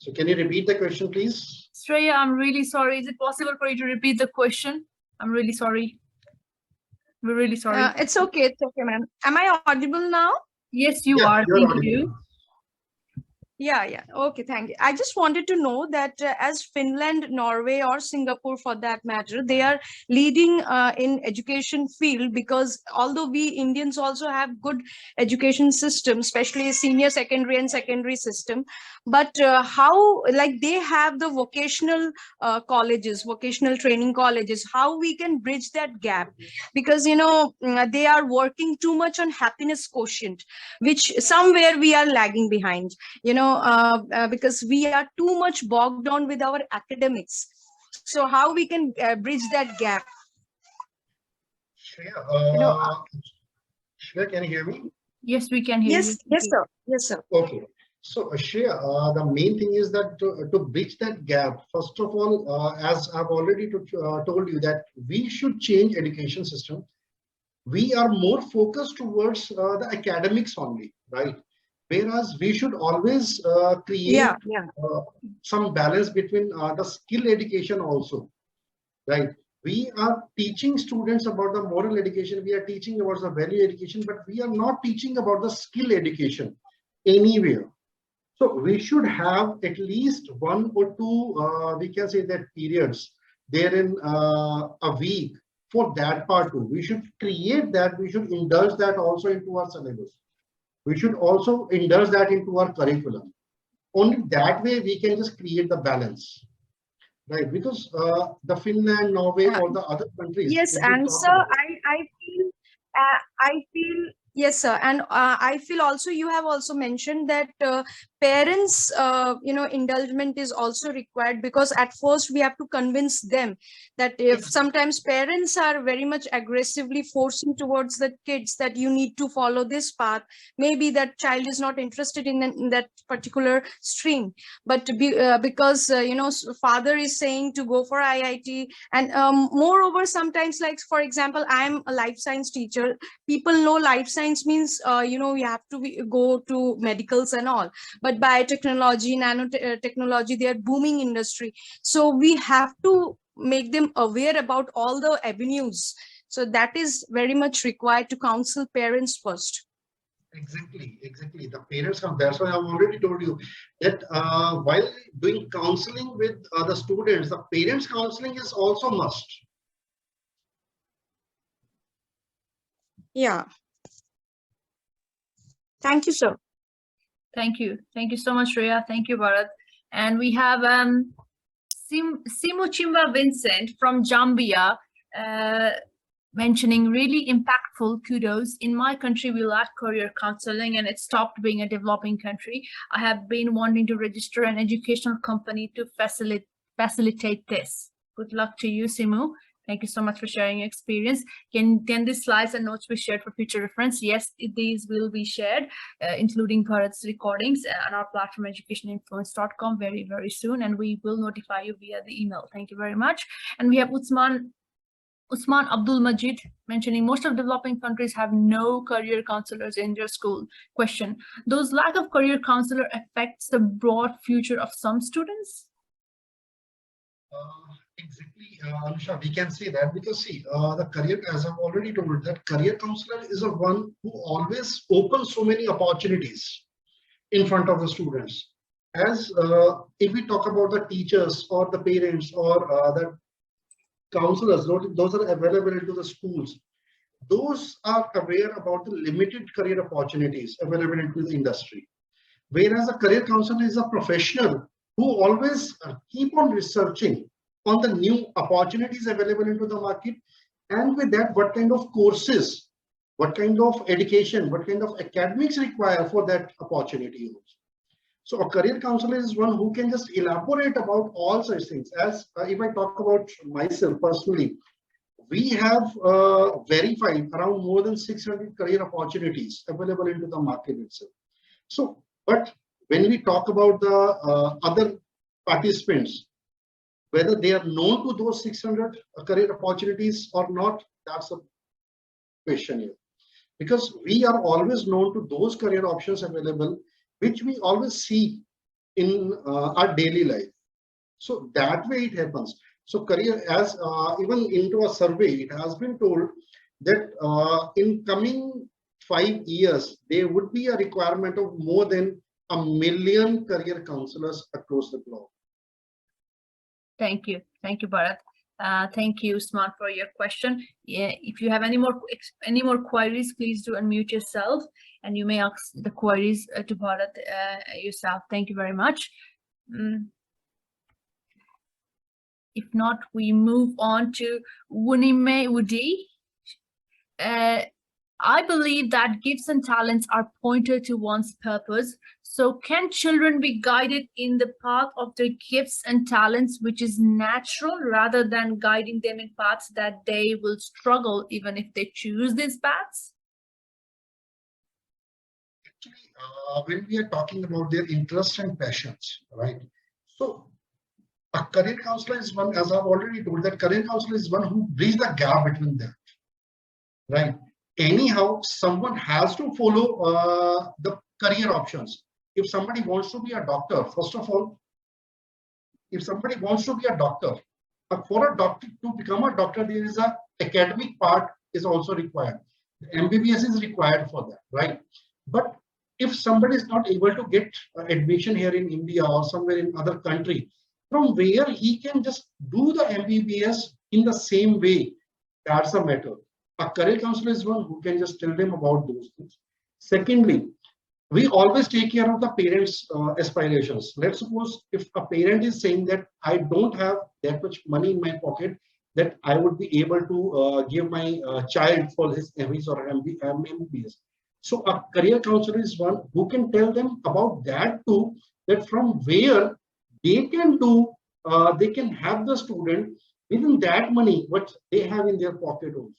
So can you repeat the question, please? Shreya, I'm really sorry. Is it possible for you to repeat the question? I'm really sorry. We're really sorry. It's okay, ma'am. Am I audible now? Yes, you Yeah, are. you're Thank audible. you. Yeah. Okay, thank you. I just wanted to know that as Finland, Norway, or Singapore, for that matter, they are leading in education field, because although we Indians also have good education system, especially senior secondary and secondary system, but how, like, they have the vocational colleges, vocational training colleges, how we can bridge that gap? Because they are working too much on happiness quotient, which somewhere we are lagging behind. Because we are too much bogged down with our academics. So how we can bridge that gap? Shreya, Shreya, can you hear me? Yes, we can hear you. Yes, sir. Okay. So, Shreya, the main thing is that to bridge that gap, first of all, as I've already told you, that we should change education system. We are more focused towards the academics only, right? Whereas we should always create some balance between the skill education also, right? We are teaching students about the moral education, we are teaching about the value education, but we are not teaching about the skill education anywhere. So we should have at least 1 or 2, we can say that periods there in a week for that part too. We should create that, we should indulge that also into our syllabus. We should also indulge that into our curriculum. Only that way we can just create the balance, right? Because the Finland, Norway, or the other countries. Yes, and sir, I feel yes, sir, and I feel also you have also mentioned that parents, indulgement is also required, because at first we have to convince them that if sometimes parents are very much aggressively forcing towards the kids that you need to follow this path, maybe that child is not interested in that particular stream, but because father is saying to go for IIT, and moreover sometimes, like for example, I am a life science teacher. People know life science means you have to go to medicals and all, but biotechnology, nanotechnology, they are booming industry. So we have to make them aware about all the avenues. So that is very much required to counsel parents first. Exactly. The parents come. That's why I've already told you that while doing counseling with the students, the parents counseling is also must. Yeah. Thank you, sir. Thank you. Thank you so much, Shreya. Thank you, Bharat. And we have Simuchimba Vincent from Zambia. mentioning really impactful kudos. In my country, we lack career counseling and it stopped being a developing country. I have been wanting to register an educational company to facilitate this. Good luck to you, Simu. Thank you so much for sharing your experience. Can these slides and notes be shared for future reference? Yes, these will be shared, including Bharat's recordings on our platform educationinfluence.com very, very soon. And we will notify you via the email. Thank you very much. And we have Usman Abdul Majid mentioning most of developing countries have no career counselors in their school. Question: those lack of career counselor affects the broad future of some students? Exactly, Anusha, we can say that because see, the career, as I've already told, that career counselor is a one who always opens so many opportunities in front of the students. As if we talk about the teachers or the parents or the counselors, those are available into the schools. Those are aware about the limited career opportunities available into the industry. Whereas a career counselor is a professional who always keep on researching on the new opportunities available into the market, and with that, what kind of courses, what kind of education, what kind of academics require for that opportunity. So a career counselor is one who can just elaborate about all such things. As if I talk about myself personally, we have verified around more than 600 career opportunities available into the market itself. So, but when we talk about the other participants, whether they are known to those 600 career opportunities or not, that's a question here. Because we are always known to those career options available, which we always see in our daily life. So that way it happens. So career, as even into a survey, it has been told that in coming 5 years, there would be a requirement of more than 1 million career counselors across the globe. Thank you, Bharat. Thank you, Usman, for your question. Yeah, if you have any more queries, please do unmute yourself, and you may ask the queries to Bharat yourself. Thank you very much. If not, we move on to Wunime Woody. I believe that gifts and talents are pointed to one's purpose. So can children be guided in the path of their gifts and talents, which is natural, rather than guiding them in paths that they will struggle even if they choose these paths? Actually, when we are talking about their interests and passions, right? So a career counselor is one, as I've already told, that career counselor is one who bridges the gap between them, right? Anyhow, someone has to follow the career options. If somebody wants to be a doctor, first of all, if somebody wants to be a doctor, for a doctor to become a doctor, there is a academic part is also required. MBBS is required for that, right? But if somebody is not able to get admission here in India or somewhere in other country, from where he can just do the MBBS in the same way, that's a matter. A career counselor is one who can just tell them about those things. Secondly, we always take care of the parents' aspirations. Let's suppose if a parent is saying that I don't have that much money in my pocket that I would be able to give my child for his or her MBBS. So a career counselor is one who can tell them about that too, that from where they can do, they can have the student within that money what they have in their pocket also.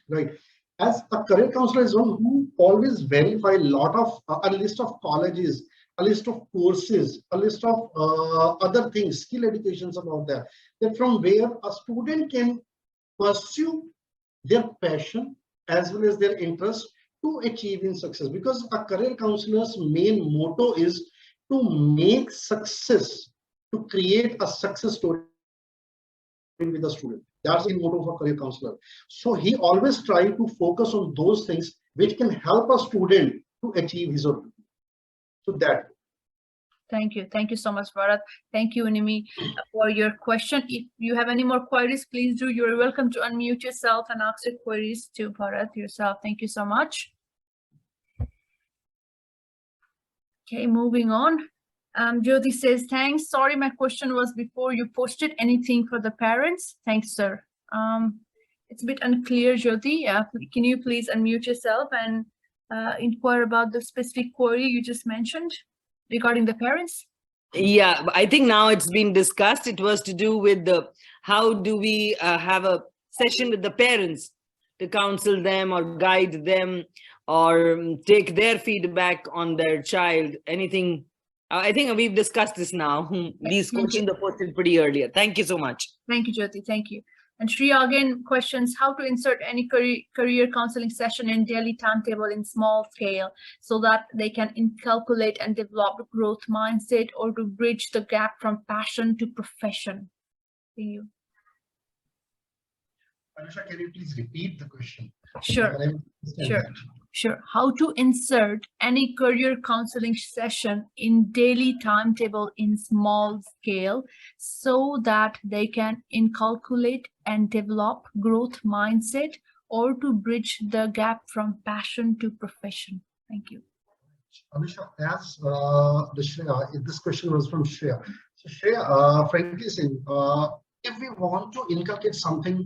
Right. As a career counselor is one who always verify a list of colleges, a list of courses, a list of other things, skill educations about that. That from where a student can pursue their passion as well as their interest to achieve in success. Because a career counselor's main motto is to make success, to create a success story with the student. That's the motto of a career counselor. So he always tries to focus on those things which can help a student to achieve his or her. So that. Thank you so much, Bharat. Thank you, Unimi, for your question. If you have any more queries, please do. You're welcome to unmute yourself and ask your queries to Bharat yourself. Thank you so much. Okay, moving on. Jyoti says, thanks. Sorry, my question was before you posted anything for the parents. Thanks, sir. It's a bit unclear, Jyoti. Can you please unmute yourself and inquire about the specific query you just mentioned regarding the parents? Yeah, I think now it's been discussed. It was to do with the how do we have a session with the parents to counsel them or guide them or take their feedback on their child. Anything? I think we've discussed this now. These questions are posted pretty earlier. Thank you so much. Thank you, Jyoti. Thank you. And Shreya again questions how to insert any career counseling session in daily timetable in small scale so that they can inculcate and develop growth mindset or to bridge the gap from passion to profession. Thank you. Anusha, can you please repeat the question? Sure. Sure. How to insert any career counseling session in daily timetable in small scale so that they can inculcate and develop growth mindset or to bridge the gap from passion to profession. Thank you. Anusha, as this question was from Shreya. So Shreya, frankly saying, if we want to inculcate something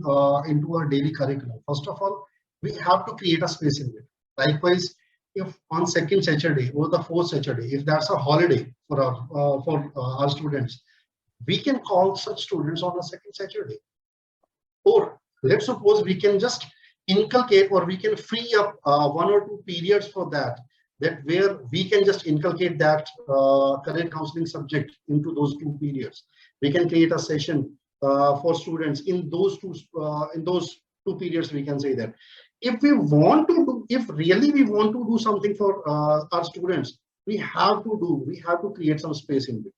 into our daily curriculum, first of all, we have to create a space in it. Likewise, if on second Saturday or the fourth Saturday, if that's a holiday for our students, we can call such students on a second Saturday. Or let's suppose we can just inculcate or we can free up 1 or 2 periods for that where we can just inculcate that career counseling subject into those 2 periods. We can create a session for students in those two periods. We can say that if we want to do, if really we want to do something for our students, we have to create some space in it.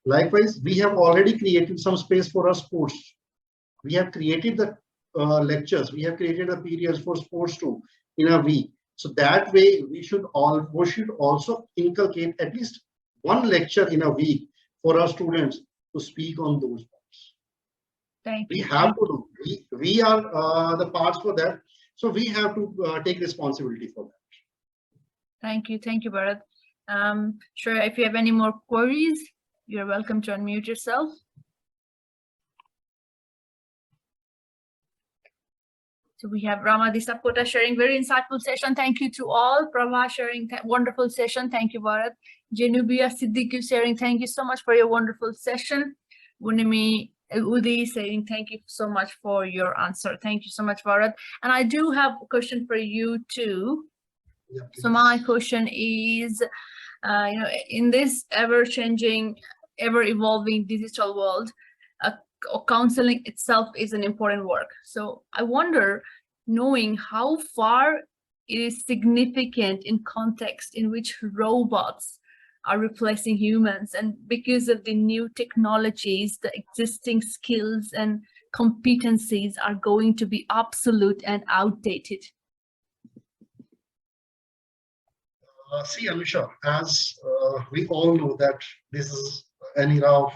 Likewise, we have already created some space for our sports. We have created the lectures. We have created the periods for sports too in a week. So that way, we should also inculcate at least 1 lecture in a week for our students to speak on those points. Thank you. We have to do. We are the parts for that. So we have to take responsibility for that. Thank you. Thank you, Bharat. Sure, if you have any more queries, you're welcome to unmute yourself. So we have Rama Disapkota sharing very insightful session. Thank you to all. Prabha sharing wonderful session. Thank you, Bharat. Janubia Siddiqui sharing. Thank you so much for your wonderful session. Bunimi Udi saying thank you so much for your answer. Thank you so much, Bharat. And I do have a question for you too. Yeah, so my question is, in this ever-changing, ever-evolving digital world, counseling itself is an important work. So I wonder, knowing how far it is significant in context in which robots are replacing humans, and because of the new technologies, the existing skills and competencies are going to be obsolete and outdated. See, Anusha, as we all know that this is an era of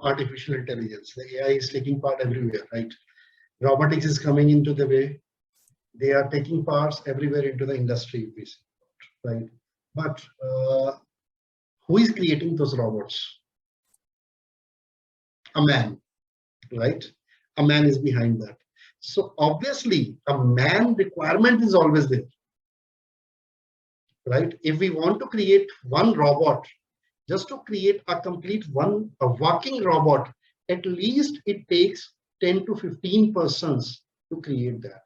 artificial intelligence. The AI is taking part everywhere, right? Robotics is coming into the way. They are taking parts everywhere into the industry, right? But who is creating those robots? A man, right? A man is behind that. So obviously, a man requirement is always there, right? If we want to create one robot, just to create a complete a working robot, at least it takes 10 to 15 persons to create that.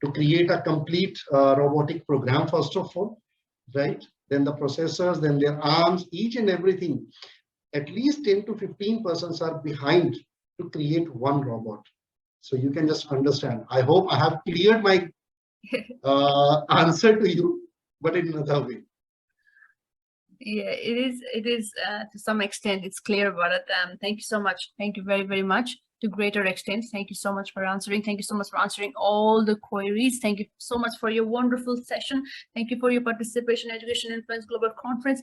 To create a complete robotic program, first of all, right? Then the processors, then their arms, each and everything. At least 10 to 15 persons are behind to create one robot. So you can just understand. I hope I have cleared my answer to you, but in another way. Yeah, it is to some extent it's clear about it. Thank you so much. Thank you very, very much. To greater extent, thank you so much for answering. Thank you so much for answering all the queries. Thank you so much for your wonderful session. Thank you for your participation in Education Influence Global Conference.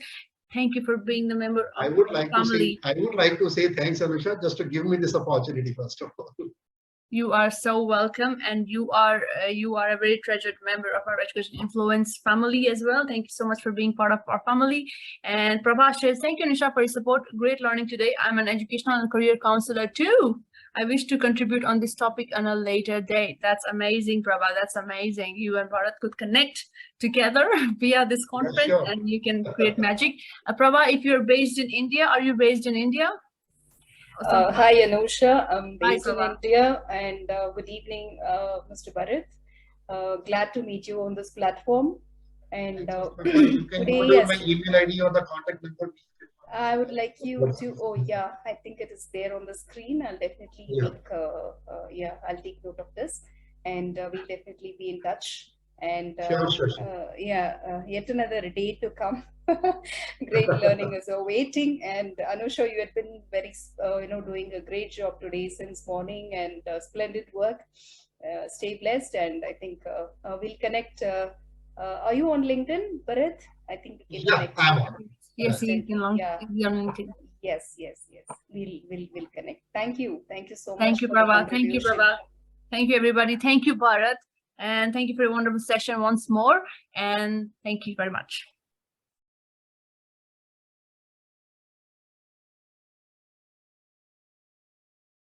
Thank you for being the member of I would like family. to say thanks, Anusha, just to give me this opportunity, first of all. You are so welcome, and you are a very treasured member of our Education Influence family as well. Thank you so much for being part of our family. And Prabha says, thank you, Nisha, for your support. Great learning today. I'm an educational and career counselor too. I wish to contribute on this topic on a later date. That's amazing, Prabha. That's amazing. You and Bharat could connect together via this conference, sure. and you can create magic. Prabha, if you're based in India, are you based in India? Hi, Anusha. I'm Hi, based in Prabha. India, and good evening, Mr. Bharat. Glad to meet you on this platform. And You can today, put yes, my email ID or the contact number. I would like you to. Oh, yeah, I think it is there on the screen. I'll definitely Yeah. make. Yeah, I'll take note of this, and we'll definitely be in touch. And Sure. yet another day to come. Great learning is awaiting. And Anusha, you had been very, doing a great job today since morning, and splendid work. Stay blessed, and I think we'll connect. Are you on LinkedIn, Bharat? I think we can connect. I'm on. Yes, you can on Yeah. LinkedIn. Yes. We'll connect. Thank you so much. Thank you, for the Prabha. Thank you, contribution. Prabha. Thank you, everybody. Thank you, Bharat. And thank you for a wonderful session once more. And thank you very much.